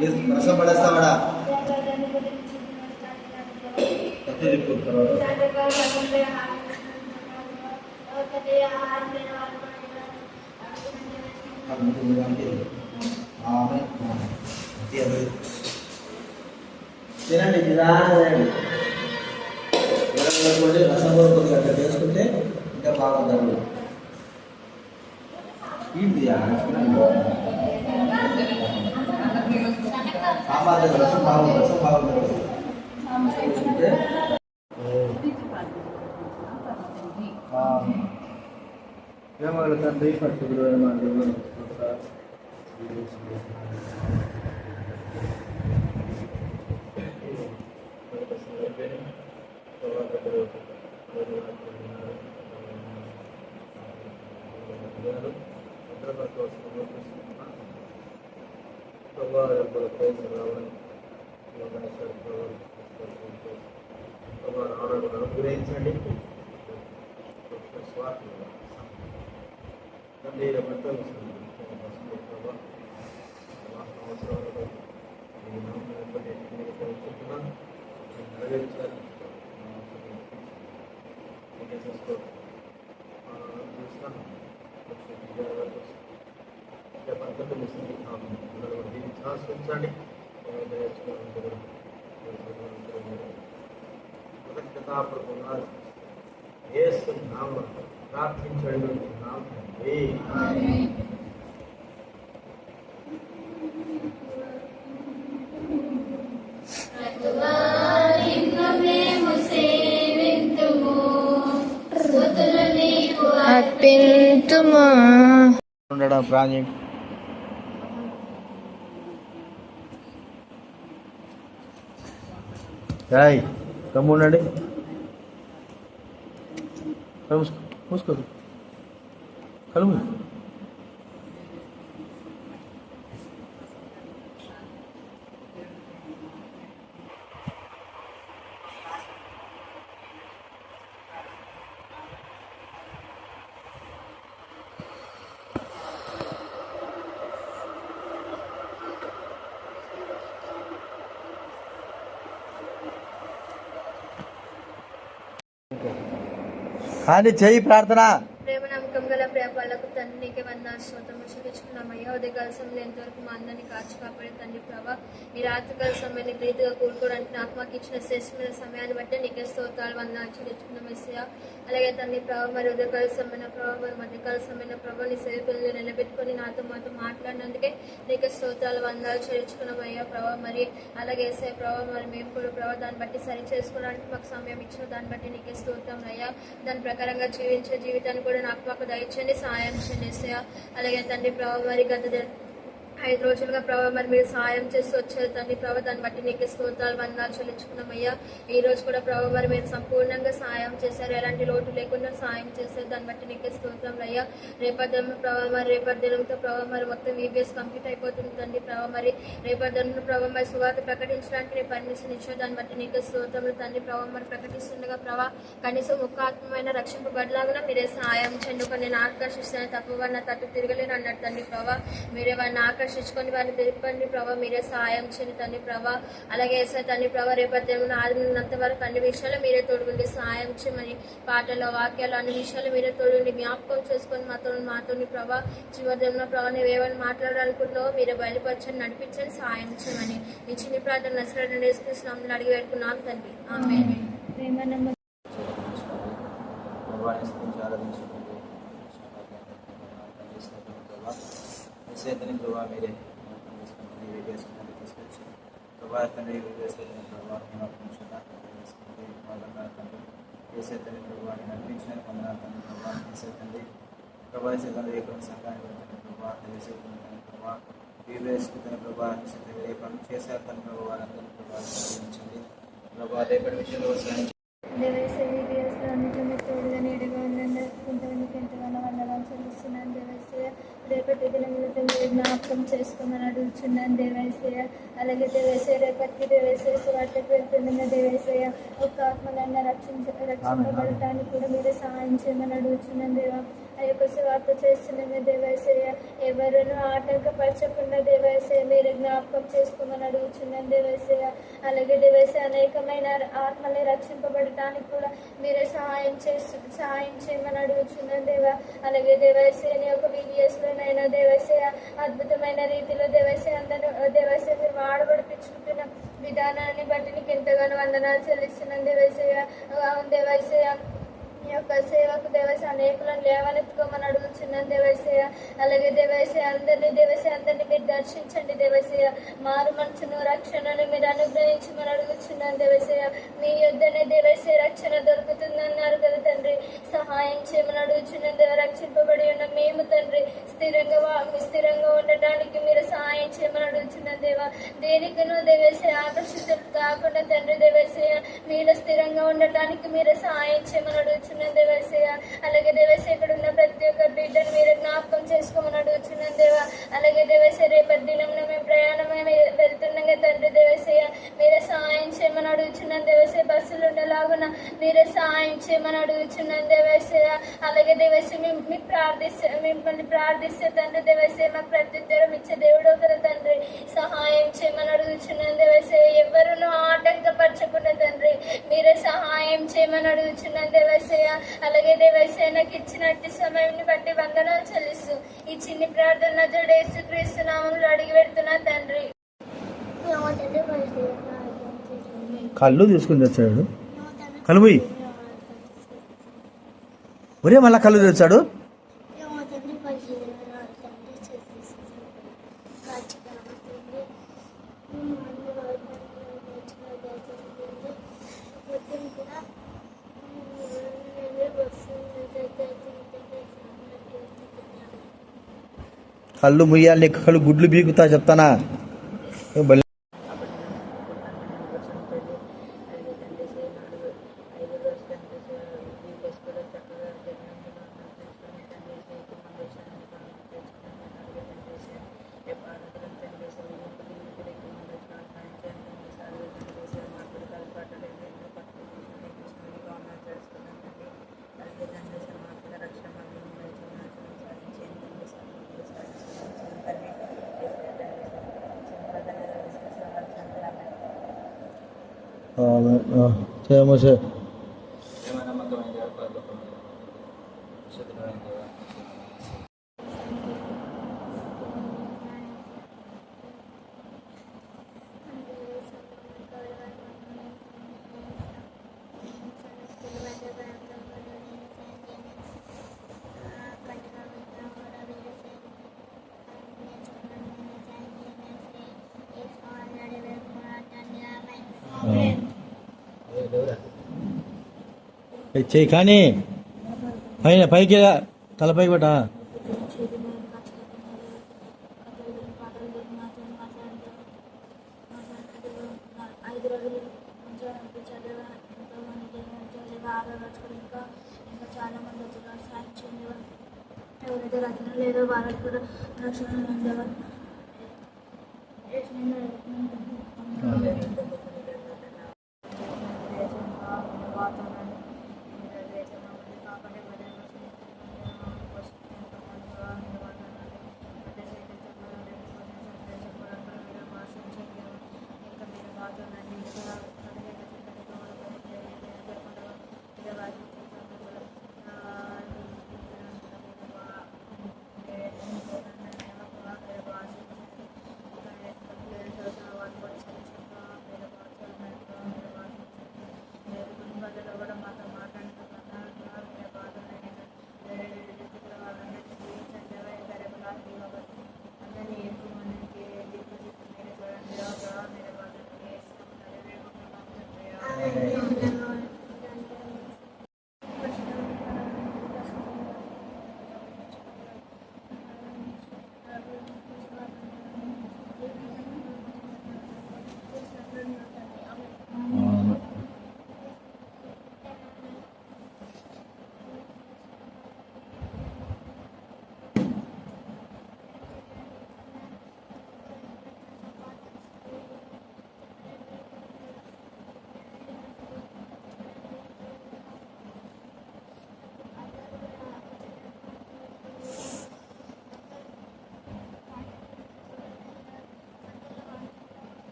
రసం పడేస్తావాడా తినండి నిదానండి రసం కూడా కొద్దిగా అట్లా చేసుకుంటే ఇంకా బాగుందండి ఏంటి సాంబార్ రసం బాగుంది రసం బాగుంది చేసుకుంటే ఏమగల తండ్రి పట్టుకుని మా దేవుడు అనుగ్రహించండి ప్రార్థించండి ఉండడం ప్రాజెక్ట్ కమ్ముండండి మూసుకో కలుము కానీ చెయ్యి ప్రార్థన ప్రేమ నమ్మకం గల ప్రేపాలకు తండ్రి నీకే వందనాలు స్తోత్రములు చెల్లించుకున్నామయ్యా. ఉదయకాల సమయంలో ఎంతవరకు మా అందరినీ కాచి కాపాడే తండ్రి ప్రభా, ఈ రాత్రికాల సమయాన్ని ప్రీతిగా కూడుకోవడానికి నాకు మాకు ఇచ్చిన శ్రేష్టమైన సమయాన్ని బట్టి నీకే స్తోత్రాలు వందనాలు చెల్లించుకున్నాం ఎస్సయ్యా. అలాగే తండ్రి ప్రభావ మరి ఉదయకాల సమయంలో ప్రభావ మరి మధ్యకాల సమయంలో ప్రభావ నీ సేవకులను నిలబెట్టుకొని మాతో మాట్లాడినందుకే నీకే స్తోత్రాలు వందనాలు చెల్లించుకున్నామయ్యా ప్రభావ. మరి అలాగే ఎస్ఐ ప్రభావ మరి మేము కూడా ప్రభావ దాన్ని బట్టి సరి చేసుకోవడానికి మాకు సమయం ఇచ్చిన దాన్ని బట్టి నీకే స్తోత్రం అయ్యా. దాని ప్రకారంగా జీవించే జీవితాన్ని కూడా నాకు మాకు దయచేయండి, సహాయం చేయండి ఎస్సయ్యా. అలాగే తండ్రి ప్రభావ మరి గత 5 రోజులుగా ప్రభావ మరి మీరు సహాయం చేస్తూ వచ్చారు తండ్రి ప్రభావ, దాన్ని బట్టి నీకు స్తోత్రాలు వందనాలు చెల్లించుకున్నామయ్యా. ఈ రోజు కూడా ప్రభావ మరి మీరు సంపూర్ణంగా సహాయం చేశారు, ఎలాంటి లోటు లేకుండా సహాయం చేశారు, దాన్ని బట్టి నీకు స్తోత్రం అయ్యా. రేపటి దినం ప్రభావ మరి రేపటి దినంతో ప్రభావ మరి మొత్తం ఈబీఎస్ కంప్లీట్ అయిపోతుంది తండ్రి ప్రభావ. మరి రేపటి దినం ప్రభావ మరి సువార్త ప్రకటించడానికి నేను పర్మిషన్ ఇచ్చాను, దాన్ని బట్టి నీకు స్తోత్రములు తండ్రి ప్రభావ. మరి ప్రకటిస్తుండగా ప్రభావ కనీసం ఒక్క ఆత్మమైన రక్షింపబడలాగా మీరే సహాయం చేయండి. నేను ఆకర్షిస్తాను తప్ప వారిని తట్టు తిరగలేను అన్నట్టు తండ్రి ప్రభావ. మీరే వారిని ఆకర్షించుకొని వారిని తిప్పండి ప్రభావ, మీరే సహాయం చేయండి తండ్రి ప్రభావ. అలాగే తండ్రి ప్రభావ రేపటి దేవుని ఆదినంత వరకు అన్ని విషయాలు మీరే తోడుగుండి, సహాయం చేయమని పాటలు వాక్యాలు అన్ని విషయాలు మీరే తోడుండి జ్ఞాపకం చేసుకొని మాతోని ప్రభావ. చివరి దేవుని ప్రభావ నువ్వు ఏమైనా మాట్లాడాలనుకుంటున్నావో మీరే బయలుపరచండి, నడిపించండి, సహాయం చేయమని ఈ చిన్న ప్రార్థన నసరని యేసుక్రీస్తునామములో అడిగి పెట్టుకున్నాం తండ్రి, ఆమేన్. సేతని ప్రభావ మీరే తీసుకొచ్చి ప్రభావ తండ్రి ప్రభావ సేతని ప్రభావాన్ని నడిపించిన వందనాలు ప్రభావ తండ్రి ప్రభావ సేతండి సంఘాన్ని ప్రభావ ప్రభావ వీవేసుకున్న ప్రభావ ఏ పనులు చేశారు తన ప్రభావాన్ని ప్రభావించండి ప్రభావ రేపటి విషయంలో రేపటి దినంలో మీరు జ్ఞాపకం చేసుకోమని అడుగుతున్నాను దేవేశయ్య. అలాగే దేవేశయ్య రేపటికి దేవేశయ్య సువార్తకు వెళ్తుండగా దేవేశయ్య ఒక ఆత్మలన్నా రక్షింపబడటానికి కూడా మీరే సహాయం చేయమని అడుగుతున్నాను దేవా. ఆ యొక్క సువార్త చేస్తున్నాము దేవైసయ్య. ఎవరును ఆటంకపరచకుండా దేవైసయ్య మీరు జ్ఞాపకం చేసుకోమని అడుగుచున్నాను దేవైసయ్య. అలాగే దేవైసయ్య అనేకమైన ఆత్మల్ని రక్షింపబడటానికి కూడా మీరే సహాయం చేయమని అడుగుచున్నాను దేవ. అలాగే దేవైసయ్య నీ యొక్క వీడియోస్లోనైనా దేవైసయ్య అద్భుతమైన రీతిలో దేవైసయ్య అందరూ దేవైసయ్య మీరు వాడబడిపించుకుంటున్న విధానాన్ని బట్టి నీకు ఎంతగానో వందనాలు చెల్లిస్తున్నాను దేవైసయ్య. దేవైసయ్య ఈ యొక్క సేవకు దేవైసయ్య అనేకులను లేవనెత్తుకోమని అడుగుచున్నాను దేవైసయ్య. అలాగే దేవైసయ్య అందరినీ మీరు దర్శించండి దేవైసయ్య. మారు మనసును రక్షణను మీరు అనుగ్రహించమని అడుగుచున్నాను దేవైసయ్య. మీ యొద్దనే దేవైసయ్య రక్షణ దొరుకుతుందన్నారు కదా తండ్రి. సహాయం చేయమని అడుగుచున్నాను దేవ. రక్షింపబడి ఉన్న మేము తండ్రి స్థిరంగా ఉండటానికి మీరు సహాయం చేయమని అడుగుచున్నాను దేవ. దేనికనో దేవైసయ్య ఆకర్షితులు కాకుండా తండ్రి దేవైసయ్య మీలో స్థిరంగా ఉండటానికి మీరు సహాయం చేయమని అడుగుచున్నాను దేవైసయ్య. అలాగే దేవైసయ్య ఇక్కడ ఉన్న ప్రతి ఒక్క బిడ్డను మీరు జ్ఞాపకం చేసుకోమని అడుగుచున్నాను దేవ. అలాగే దేవైసయ్య రేపటి దినంలో మేము ప్రయాణమైన వెళ్తుండగా తండ్రి దేవైసయ్య మీరే సహాయం చేయమని అడుగుచున్నాను దేవైసయ్య. బస్సులు ఉండేలాగున మీరే సహాయం చేయమని అడుగుచున్నాను దేవైసయ్య. అలాగే దేవైసయ్య మిమ్మల్ని ప్రార్థిస్తే తండ్రి దేవైసయ్య మాకు ప్రత్యుత్తరం ఇచ్చే దేవుడు కదా తండ్రి. సహాయం చేయమని అడుగుచున్నాను దేవైసయ్య. ఎవరును ఆటంకపరచకుండా తండ్రి మీరే సహాయం చేయమని అడుగుచున్నాను దేవైసయ్య. అలాగే దేవైసయ్య నాకు ఇచ్చినట్టు సమయాన్ని బట్టి వందనాలు చెల్లిస్తూ ఈ చిన్ని ప్రార్థన యేసుక్రీస్తు నామములో అడిగి పెడుతున్నా తండ్రి. కళ్ళు తీసుకుని తెచ్చాడు. కళ్ళు పోయి ఒరే మళ్ళా కళ్ళు తెచ్చాడు. కళ్ళు ముయ్యాలి, నీకు కళ్ళు గుడ్లు బీగుతా చెప్తానా. చేయమోసే నమ్మకమైన దేవ, పరలోకమైన శుద్ధమైన దేవ, చెయ్యి కానీ పైకి తలపైకి పెట్టా. ఐదు రోజులు మంచిగా అనిపించాలి. ఎంతో మంది ఇంకా చాలా మంది వచ్చారు. సాయం చేయండి. ఎవరైతే రచన లేదో వాళ్ళకి కూడా రక్షణ ఉండేవారు.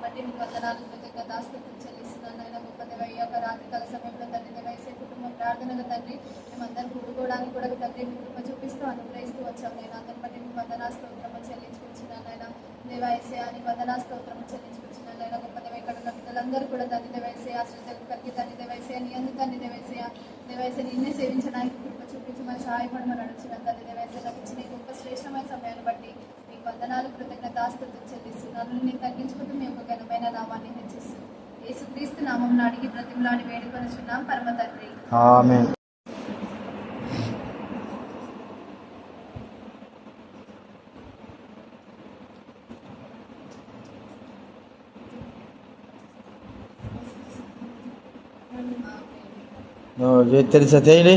బట్టి నీకు వందనాలు కృతజ్ఞతాస్తుతులు చెల్లిస్తున్నాను నాయన గొప్ప దేవ ఈ యొక్క రాత్రికాల సమయంలో తండ్రి దేవైసే కుటుంబం ప్రార్థనగా తండ్రి మేమందరం కూడుకోవడానికి కూడా తండ్రి మీ కృప చూపిస్తూ అనుగ్రహిస్తూ వచ్చాం నేను అందరిని బట్టి నీకు వందనాస్తోత్రము చెల్లించుకుంటున్నాను నాయన దేవైసే అని వందనాస్తోత్రము చెల్లించుకుంటున్నాను నాయన గొప్ప దేవ ఇక్కడ ఉన్న బిడ్డలందరూ కూడా తండ్రి దేవైసే ఆశ్రయ కలిగి తండ్రి దేవైసే నీ అందు తండ్రి దేవైసే నిన్నే సేవించడానికి కృప చూపించి మరి సహాయపడమని అడుగుతున్న తండ్రి దేవైసే నాకు ఇచ్చిన ఈ గొప్ప శ్రేష్టమైన సమయాన్ని బట్టి మీకు వందనాలు కృతజ్ఞతాస్తుతులు చెల్లిస్తున్నాను నేను తగ్గించుకుంటూ మీ యొక్క ఘనమైన నామాన్ని హెచ్చిస్తూ యేసుక్రీస్తు నామమున అడిగి బ్రతిమలాడి వేడుకొనుచున్నాం పరమ తండ్రి ఆమేన్. తెలుసా చేయండి.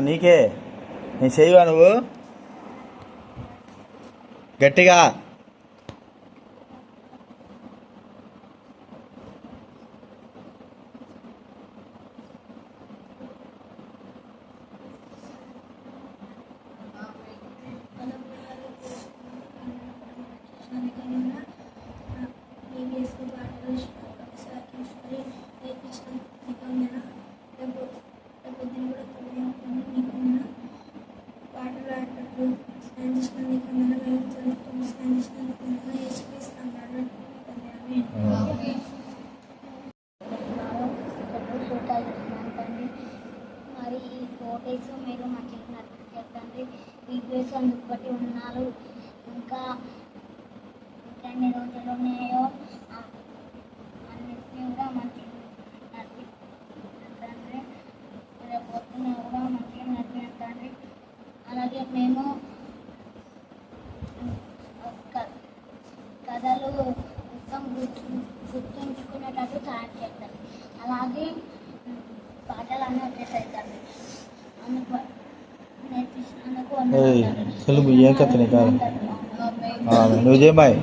నీకే నేను చేయవా నువ్వు గట్టిగా మరి ఈ ఫోటోస్ మీరు మంచిగా నచ్చిందండి వీడియోస్ అందుకు బట్టి ఉన్నారు ఇంకా ఎన్ని రోజులు ఉన్నాయో అన్నింటినీ కూడా మంచిగా నచ్చిందండి రేపు పొద్దున్న కూడా మంచిగా నచ్చిందండి అలాగే మేము కథలు మొత్తం గుర్తుంచుకునేటట్టు తయారు చేద్దాం అలాగే పాటలు అన్నీ వచ్చేసాయి తండ్రి అందుకు నేర్పించినందుకు తెలుగు ఏం కథని కాదు నువ్వు చేయబాయ్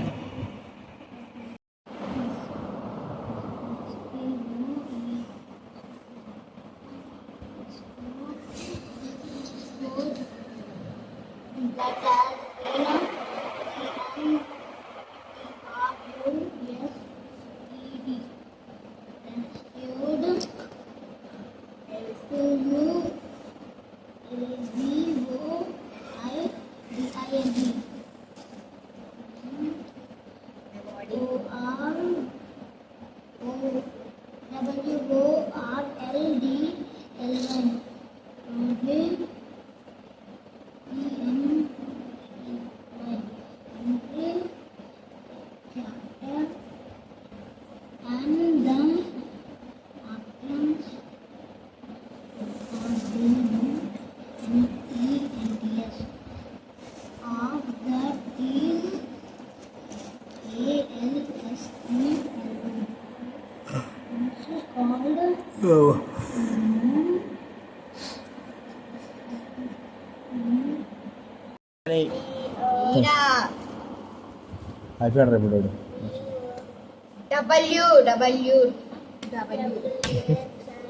అయిపోయాడు రేపు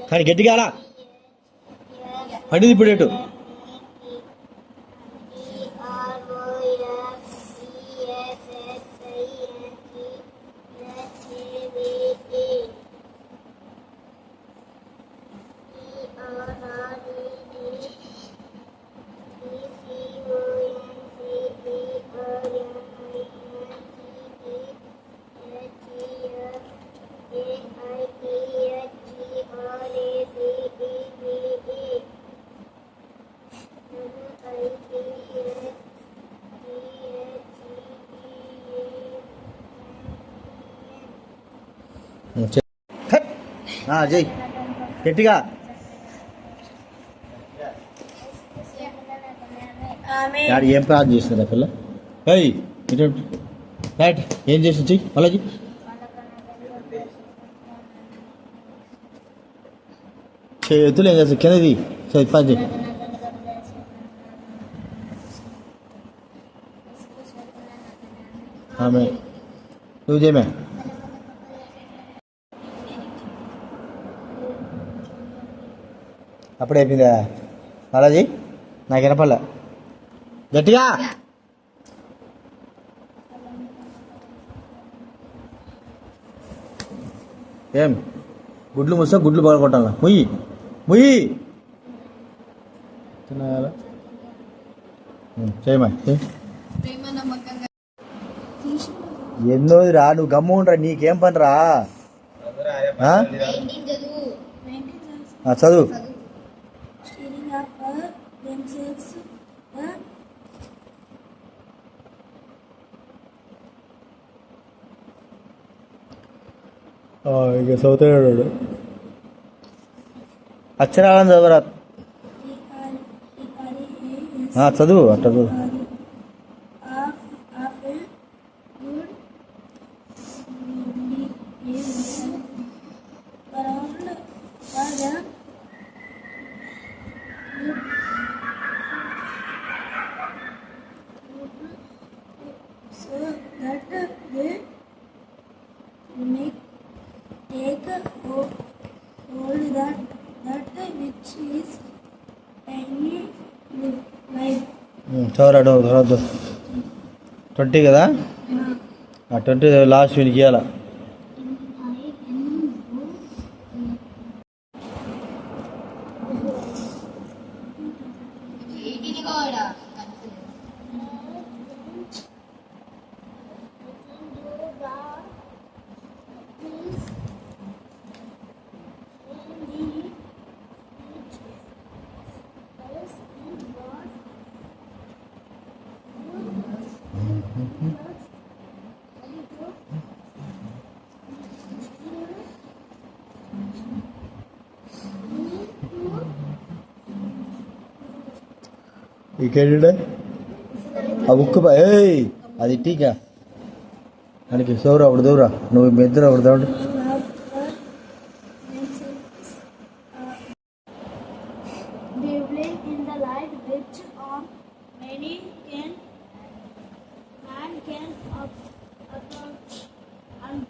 కానీ గట్టిగా అలా పడింది ఇప్పుడు ఎటు జై గట్టిగా ఏం ప్రార్థన చేస్తున్నారు పిల్ల రైట్ ఏం చేసి చెయ్యి అలాగే చేతులు ఏం చేస్తారు కిందది పని చేయి ఆమె నువ్వు చేయమే. అప్పుడే అయిపోయిందా బాలాజీ? నాకు వినపడలే గట్టిగా. ఏం గుడ్లు మూస్తా గుడ్లు పగలగొట్టాలా? ముయ్యి ముయ్యి చేయమా. ప్రేమ నమ్మకంగా ఎన్నోది రా, నువ్వు గమ్ము ఉండరా, నీకేం పని రా. చదువు. Stealing up themselves. ఇక చదువుతాడు. అక్షరాలను చదవరా. చదువు అట్ట చదువు. So that they make take hold that which is any life. చదవరా నువ్వు చదవద్దు. 20 కదా, ఆ 20 లాస్ట్ వీనికి ఇవ్వాలా. ఇక్కడ ఆ ఉక్కు అది టీకా మనకి సౌరా అప్పుడు దూరా నువ్వు మీ ఇద్దరు అప్పుడు దౌడు. Dwelling in the light which on many man can approach and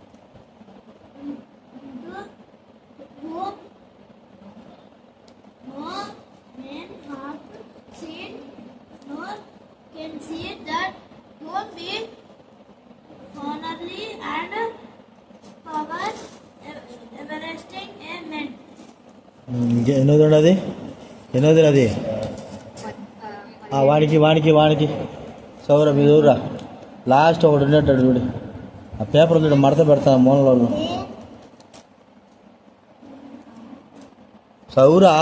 whom no man hath seen nor can see that whom be honorly and power everlasting. Amen. ఎన్నోది అది ఎన్నోది అది వానికి వానికి వానికి సౌరా మీ దూరా లాస్ట్ ఒకటి ఉండేటాడు చూడు. ఆ పేపర్ ఉంది మడత పెడతాను మూలలో. సౌరా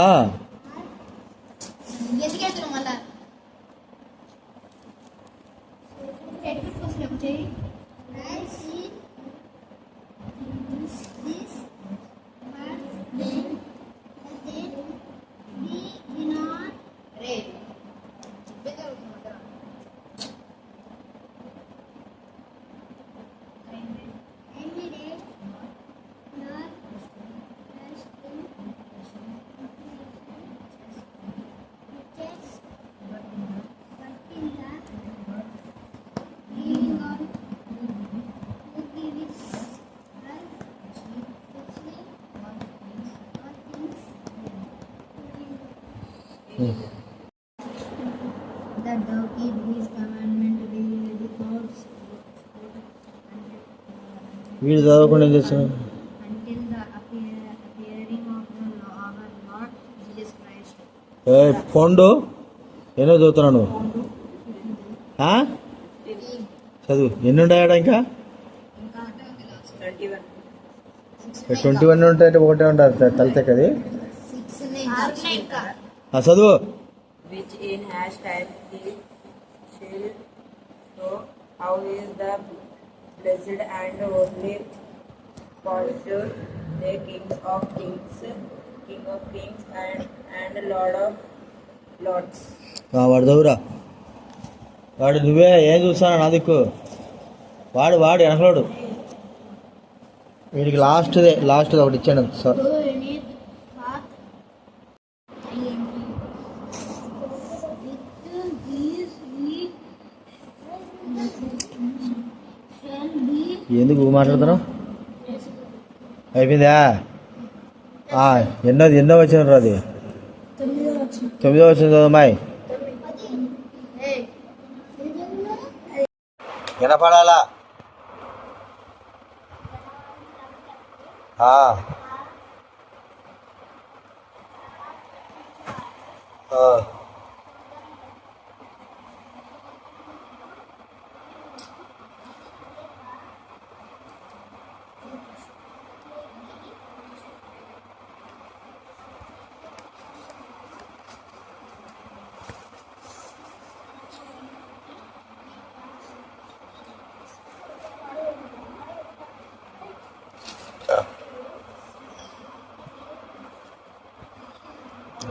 that thou keep his commandment without వీడు చదవకుండా ఏం చేస్తున్నాడు? until the appearing of our Lord Jesus Christ. పొండు ఎన్నో చదువుతున్నావు నువ్వు? చదువు. ఎన్ని ఉంటాయట ఇంకా? 21 ఉంటాయంటే ఒకటే ఉంటారు తలతెక్కది. చదువు. Which in hashtag the shield show how is the blessed and only posture the King of kings and Lord of lords. వాడు చదువురా. వాడు నువ్వే ఏం చూస్తాను నా దిక్కు. వాడు వెనకలోడు. వీడికి లాస్ట్ ఒకటి ఇచ్చాను సార్. ఎందుకు మాట్లాడుతున్నావు? అయిపోయిందా? ఎన్నో వచ్చిన రా అది? 9వ వచ్చిన చదువుమాయి వినపడాలా?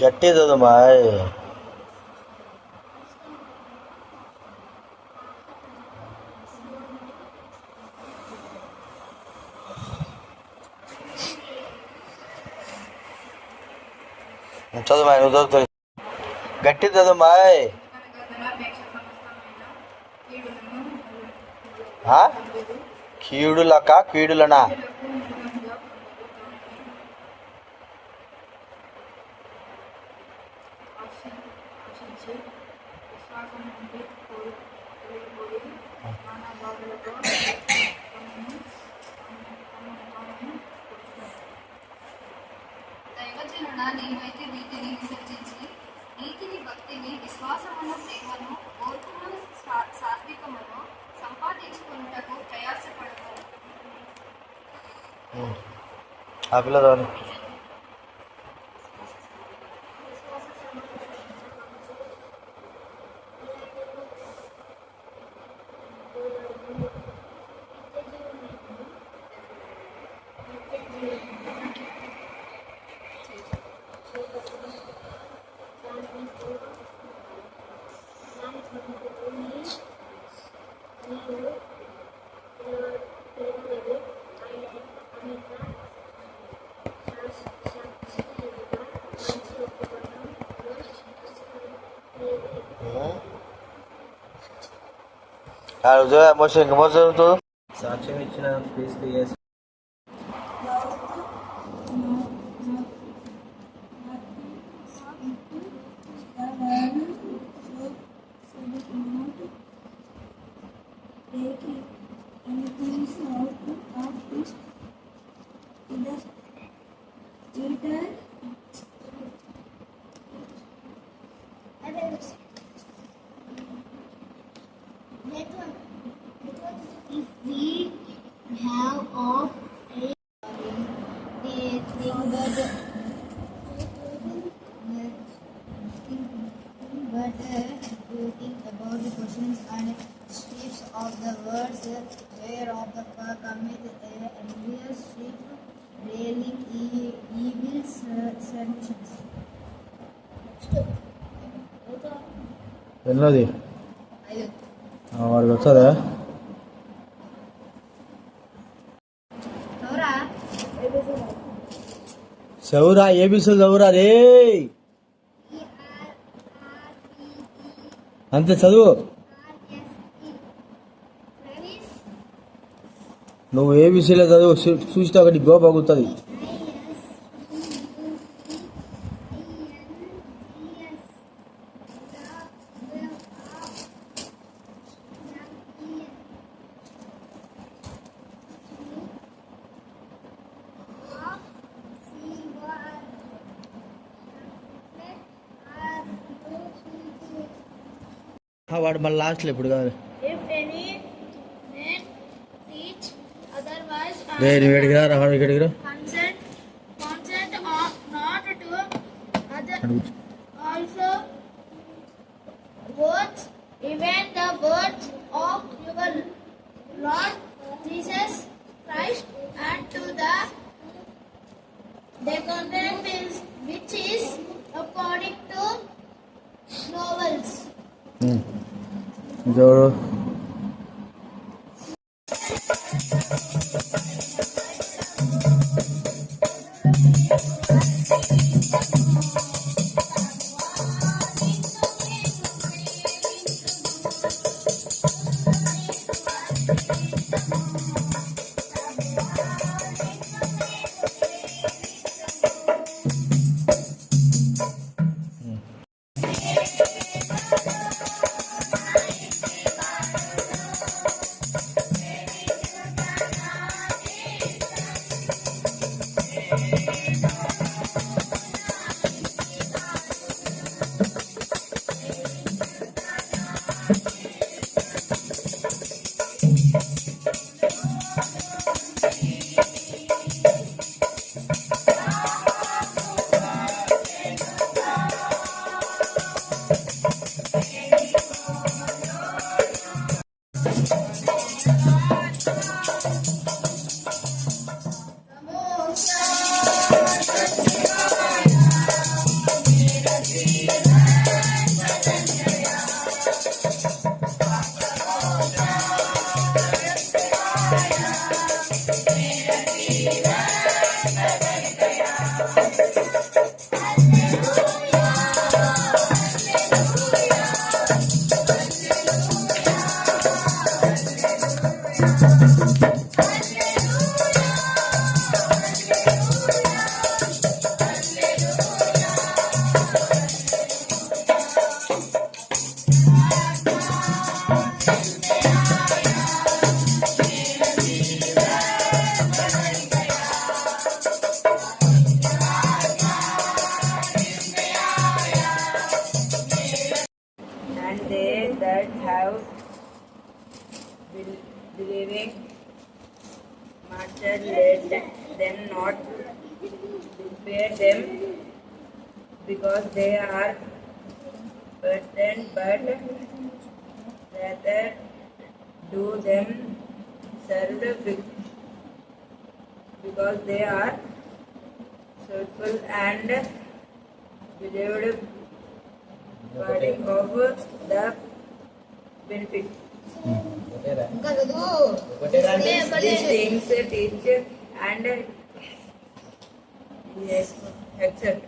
గట్టి చదువుమాయ్. చదువుమాయ్, నువ్వు చదువుతావు. గట్టి చదువుమాయ్. కీడులక కీడులనా? దైవజనుడా, నీవైతే వీటిని విసర్జించి నీతిని, భక్తిని, విశ్వాసమును, ప్రేమను, ఓర్పును, సాత్వికమును సంపాదించుకున్నటకు ప్రయాసపడము. ఆ పిల్లలు సాక్ష్యం ఇచ్చిన క్రీస్తు యేసు if we have of a thing but you think about the questions and strips of the words whereof the cometh a envious strip railing evil submissions. ఎన్నోది వాడికి వస్తుందా? చదువురా, ఏబీసీలు చదువురా రే. అంతే చదువు. నువ్వు ఏబీసీలో చదువు, చూస్తే ఒకటి గో బాగుతుంది. వాడు మళ్ళీ లాస్ట్లో ఇప్పుడు కాదు. If any man teach otherwise, ఇక్కడికి రా, ఇక్కడికి రా. consent not to other also words, even the words of your Lord Jesus Christ, and to the content which is according to novels. ఇంకెవరు? that have believing master, let them not prepare them because they are burdened, but rather do them serve because they are soulful and beloved burden of the benefit. ఇంకా చదువు These things teach and yes, accept.